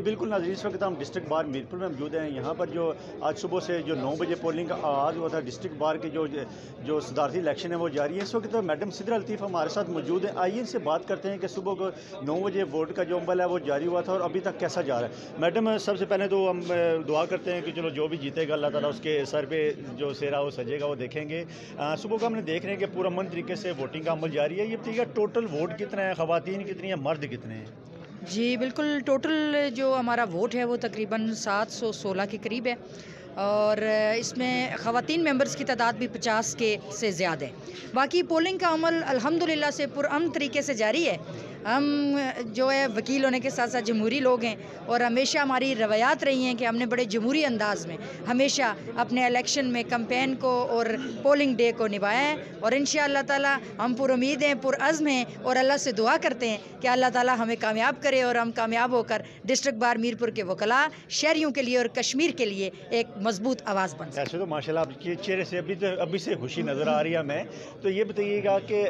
बिल्कुल नाज़रीन, इस वक्त हम डिस्ट्रिक्ट बार मीरपुर में मौजूद हैं। यहाँ पर जो आज सुबह से जो 9 बजे पोलिंग का आगाज़ हुआ था, डिस्ट्रिक्ट बार के जो सदारती इलेक्शन है वो जारी है। इस वक्त मैडम सिद्रा लतीफ़ हमारे साथ मौजूद हैं। आइए इनसे बात करते हैं कि सुबह को 9 बजे वोट का जो अमल है वो जारी हुआ था और अभी तक कैसा जा रहा है। मैडम, सबसे पहले तो हम दुआ करते हैं कि चलो जो भी जीतेगा अल्लाह ताला उसके सर पे जो सेहरा वो सजेगा वो देखेंगे। सुबह को हमने देख रहे हैं कि पूरा अमन तरीके से वोटिंग का अमल जारी है। ये बताइएगा टोटल वोट कितना है, ख़वातीन कितनी है, मर्द कितने हैं? जी बिल्कुल, टोटल जो हमारा वोट है वो तकरीबन 716 के करीब है और इसमें ख़वातीन मेंबर्स की तादाद भी 50 के से ज़्यादा है। बाकी पोलिंग का अमल अल्हम्दुलिल्लाह से पुरअमन तरीके से जारी है। हम जो है वकील होने के साथ साथ जमहूरी लोग हैं और हमेशा हमारी रवायात रही हैं कि हमने बड़े जमहूरी अंदाज में हमेशा अपने इलेक्शन में कैंपेन को और पोलिंग डे को निभाया है और इंशाअल्लाह ताला हम पुरुमीद हैं, पुरअज़्म हैं और अल्लाह से दुआ करते हैं कि अल्लाह ताला हमें कामयाब करे और हम कामयाब होकर डिस्ट्रिक्ट बार मीरपुर के वकला शहरियों के लिए और कश्मीर के लिए एक मजबूत आवाज़ बन सके। ऐसे तो माशाल्लाह आपके चेहरे से अभी से खुशी नज़र आ रही है हमें। तो ये बताइएगा कि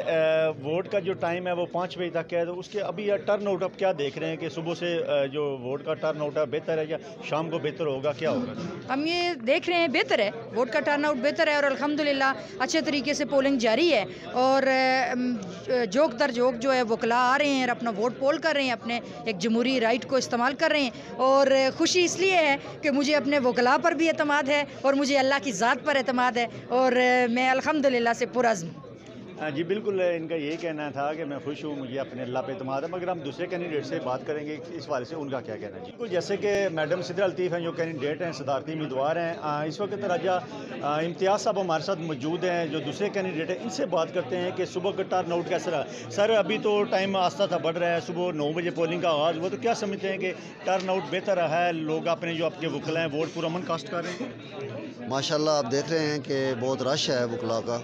वोट का जो टाइम है वो 5 बजे तक है, तो उसके अभी टर्न आउट आप क्या देख रहे हैं कि सुबह से जो वोट का टर्न आउट है बेहतर है या शाम को बेहतर होगा, क्या होगा? हम ये देख रहे हैं बेहतर है, वोट का टर्न आउट बेहतर है और अल्हम्दुलिल्लाह अच्छे तरीके से पोलिंग जारी है और जोक दर जोक जो है वकला आ रहे हैं और अपना वोट पोल कर रहे हैं, अपने एक जमहूरी राइट को इस्तेमाल कर रहे हैं। और खुशी इसलिए है कि मुझे अपने वकला पर भी एतमाद है और मुझे अल्लाह की ज़ात पर एतमाद है और मैं अल्हम्दुलिल्लाह से पुरअज़्म। जी बिल्कुल, इनका यही कहना था कि मैं खुश हूँ, मुझे अपने अल्लाह पे एतमाद है। मगर हम दूसरे कैंडिडेट से बात करेंगे इस बारे से, उनका क्या कहना है। जी बिल्कुल, जैसे कि मैडम सिद्रा लतीफ़ हैं जो कैंडिडेट हैं, सदारती उम्मीदवार हैं, इस वक्त राजा इम्तियाज़ साहब हमारे साथ मौजूद हैं जो दूसरे कैंडिडेट हैं। इनसे बात करते हैं कि सुबह का टर्न आउट कैसा रहा। सर, अभी तो टाइम आस्ता था बढ़ रहा है, सुबह 9 बजे पोलिंग का आगाज़ हुआ, तो क्या समझते हैं कि टर्न आउट बेहतर रहा है? लोग अपने जो आपके वकला हैं वोट पुरअमन कास्ट कर रहे हैं? माशाल्लाह आप देख रहे हैं कि बहुत रश है वकला का।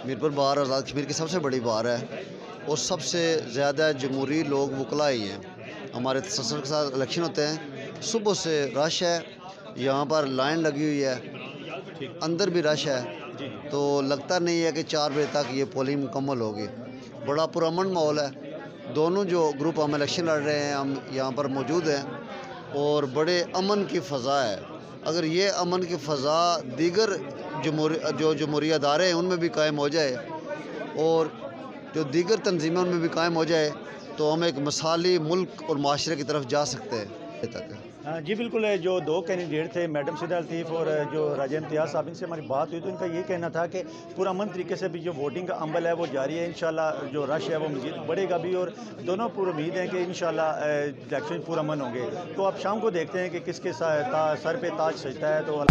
मीरपुर बार आज़ाद कश्मीर की सबसे बड़ी बार है और सबसे ज़्यादा जमहूरी लोग वकला ही हैं। हमारे तसल्सल के साथ इलेक्शन होते हैं, सुबह से रश है, यहाँ पर लाइन लगी हुई है, अंदर भी रश है, तो लगता नहीं है कि 4 बजे तक ये पोलिंग मुकम्मल होगी। बड़ा पुरअमन माहौल है। दोनों जो ग्रुप हम इलेक्शन लड़ रहे हैं हम यहाँ पर मौजूद हैं और बड़े अमन की फ़ज़ा है। अगर ये अमन की फ़ज़ा दीगर जमहूरी अदारे हैं उनमें भी कायम हो जाए और जो दीगर तंजीमें उनमें भी कायम हो जाए तो हम एक मिसाली मुल्क और माशरे की तरफ जा सकते हैं तक। जी बिल्कुल, जो 2 कैंडिडेट थे मैडम सिद्रा लतीफ़ और जो राजा इम्तियाज़ साहब, इनसे हमारी बात हुई तो इनका ये कहना था कि पुरअमन तरीके से भी जो वोटिंग का अमल है वो जारी है। इंशाल्लाह जो रश है वो मज़ीद बढ़ेगा भी और दोनों पूरी उम्मीद है कि इंशाल्लाह इलेक्शन पुरअमन होंगे। तो आप शाम को देखते हैं कि किसके सर पे ताज सजता है। तो